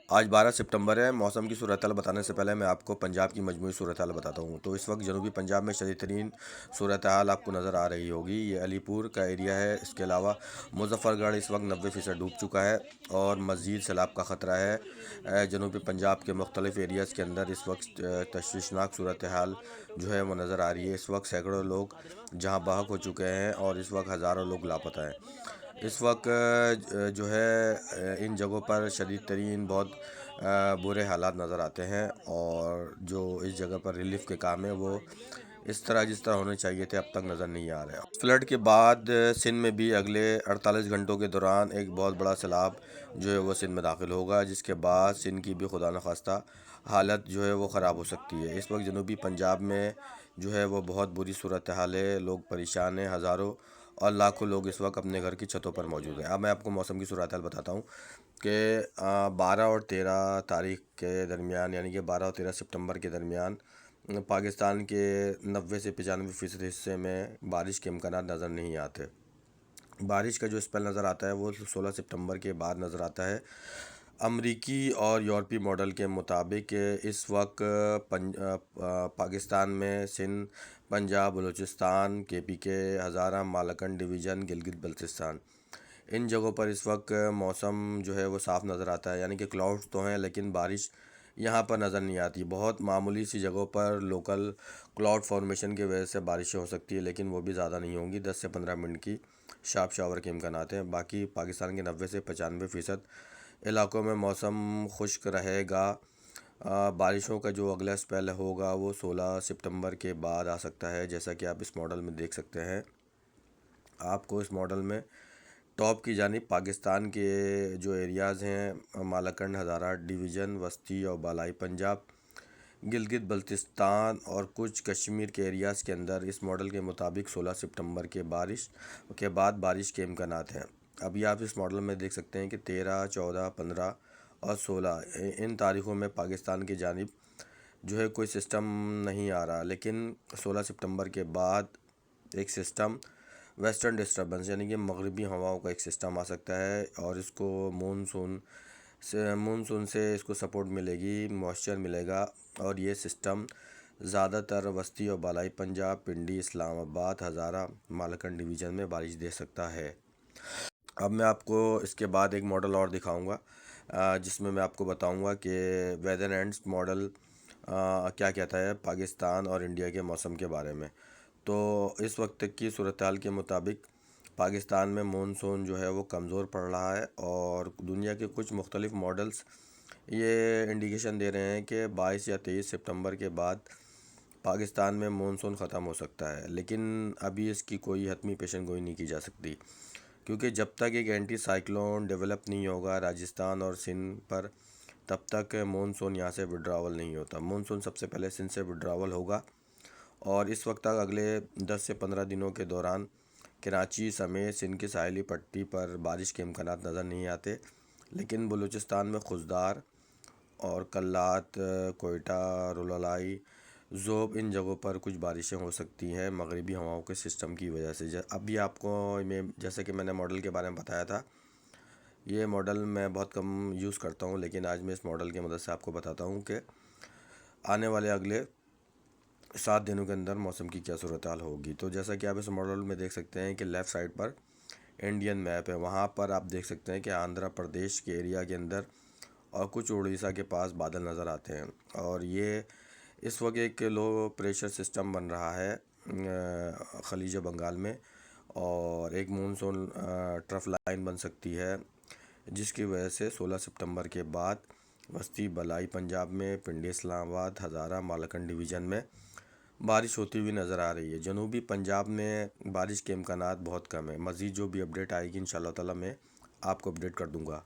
آج 12 ستمبر ہے۔ موسم کی صورتحال بتانے سے پہلے میں آپ کو پنجاب کی مجموعی صورتحال بتاتا ہوں۔ تو اس وقت جنوبی پنجاب میں شدید ترین صورتحال آپ کو نظر آ رہی ہوگی۔ یہ علی پور کا ایریا ہے۔ اس کے علاوہ مظفر گڑھ اس وقت 90% ڈوب چکا ہے اور مزید سیلاب کا خطرہ ہے۔ جنوبی پنجاب کے مختلف ایریاز کے اندر اس وقت تشویشناک صورتحال جو ہے وہ نظر آ رہی ہے۔ اس وقت سینکڑوں لوگ جہاں بحق ہو چکے ہیں اور اس وقت ہزاروں لوگ لاپتہ ہیں۔ اس وقت جو ہے ان جگہوں پر شدید ترین بہت برے حالات نظر آتے ہیں، اور جو اس جگہ پر ریلیف کے کام ہے وہ جس طرح ہونے چاہیے تھے اب تک نظر نہیں آ رہے۔ فلڈ کے بعد سندھ میں بھی اگلے 48 گھنٹوں کے دوران ایک بہت بڑا سیلاب جو ہے وہ سندھ میں داخل ہوگا، جس کے بعد سندھ کی بھی خدا نخواستہ حالت جو ہے وہ خراب ہو سکتی ہے۔ اس وقت جنوبی پنجاب میں جو ہے وہ بہت بری صورتحال ہے، لوگ پریشان ہیں، ہزاروں اور لاکھوں لوگ اس وقت اپنے گھر کی چھتوں پر موجود ہیں۔ اب میں آپ کو موسم کی صورتحال بتاتا ہوں کہ 12 اور 13 تاریخ کے درمیان، یعنی کہ 12 اور 13 ستمبر کے درمیان پاکستان کے 90 سے 95% حصے میں بارش کے امکانات نظر نہیں آتے۔ بارش کا جو اسپیل نظر آتا ہے وہ 16 ستمبر کے بعد نظر آتا ہے۔ امریکی اور یورپی ماڈل کے مطابق اس وقت پاکستان میں سندھ، پنجاب، بلوچستان، KPK، ہزارہ، مالاکنڈ ڈویژن، گلگت بلتستان، ان جگہوں پر اس وقت موسم جو ہے وہ صاف نظر آتا ہے، یعنی کہ کلاؤڈز تو ہیں لیکن بارش یہاں پر نظر نہیں آتی۔ بہت معمولی سی جگہوں پر لوکل کلاؤڈ فارمیشن کی وجہ سے بارشیں ہو سکتی ہے، لیکن وہ بھی زیادہ نہیں ہوں گی۔ 10 سے 15 منٹ کی شارپ شاور کے امکانات ہیں۔ باقی پاکستان کے 90 سے 95% علاقوں میں موسم خشک رہے گا۔ بارشوں کا جو اگلا اسپیل ہوگا وہ 16 ستمبر کے بعد آ سکتا ہے، جیسا کہ آپ اس ماڈل میں دیکھ سکتے ہیں۔ آپ کو اس ماڈل میں ٹاپ کی جانب پاکستان کے جو ایریاز ہیں، مالاکنڈ، ہزارہ ڈویژن، وسطی اور بالائی پنجاب، گلگت بلتستان اور کچھ کشمیر کے ایریاز کے اندر اس ماڈل کے مطابق 16 ستمبر کے بعد بارش کے امکانات ہیں۔ ابھی آپ اس ماڈل میں دیکھ سکتے ہیں کہ 13، 14، 15 اور 16 ان تاریخوں میں پاکستان کی جانب جو ہے کوئی سسٹم نہیں آ رہا، لیکن 16 ستمبر کے بعد ایک سسٹم ویسٹرن ڈسٹربنس یعنی کہ مغربی ہواؤں کا ایک سسٹم آ سکتا ہے، اور اس کو مونسون سے اس کو سپورٹ ملے گی، موئسچر ملے گا، اور یہ سسٹم زیادہ تر وسطی اور بالائی پنجاب، پنڈی، اسلام آباد، ہزارہ، مالاکنڈ ڈویژن میں بارش دے سکتا ہے۔ اب میں آپ کو اس کے بعد ایک ماڈل اور دکھاؤں گا، جس میں آپ کو بتاؤں گا کہ ویدر اینڈز ماڈل کیا کہتا ہے پاکستان اور انڈیا کے موسم کے بارے میں۔ تو اس وقت کی صورتحال کے مطابق پاکستان میں مونسون جو ہے وہ کمزور پڑ رہا ہے، اور دنیا کے کچھ مختلف ماڈلز یہ انڈیکیشن دے رہے ہیں کہ 22 یا 23 ستمبر کے بعد پاکستان میں مونسون ختم ہو سکتا ہے، لیکن ابھی اس کی کوئی حتمی پیشن گوئی نہیں کی جا سکتی، کیونکہ جب تک ایک اینٹی سائیکلون ڈیولپ نہیں ہوگا راجستھان اور سندھ پر، تب تک مونسون یہاں سے وڈراول نہیں ہوتا۔ مونسون سب سے پہلے سندھ سے وڈراول ہوگا، اور اس وقت تک اگلے 10 سے 15 دنوں کے دوران کراچی سمیت سندھ کی ساحلی پٹی پر بارش کے امکانات نظر نہیں آتے، لیکن بلوچستان میں خضدار اور کلات، کوئٹہ، رولائی، ذوب، ان جگہوں پر کچھ بارشیں ہو سکتی ہیں مغربی ہواؤں کے سسٹم کی وجہ سے۔ ابھی آپ کو جیسے کہ میں نے ماڈل کے بارے میں بتایا تھا، یہ ماڈل میں بہت کم یوز کرتا ہوں، لیکن آج میں اس ماڈل کی مدد سے آپ کو بتاتا ہوں کہ آنے والے اگلے 7 دنوں کے اندر موسم کی کیا صورتحال ہوگی۔ تو جیسا کہ آپ اس ماڈل میں دیکھ سکتے ہیں کہ لیفٹ سائڈ پر انڈین میپ ہے، وہاں پر آپ دیکھ سکتے ہیں کہ آندھرا پردیش کے ایریا کے اندر اور کچھ اڑیسہ کے پاس بادل نظر آتے ہیں، اور یہ اس وقت ایک لو پریشر سسٹم بن رہا ہے خلیج بنگال میں، اور ایک مونسون ٹرف لائن بن سکتی ہے، جس کی وجہ سے 16 ستمبر کے بعد وسطی بالائی پنجاب میں، پنڈی، اسلام آباد، ہزارہ، مالاکنڈ ڈویژن میں بارش ہوتی ہوئی نظر آ رہی ہے۔ جنوبی پنجاب میں بارش کے امکانات بہت کم ہیں۔ مزید جو بھی اپڈیٹ آئے گی انشاءاللہ تعالی میں آپ کو اپڈیٹ کر دوں گا۔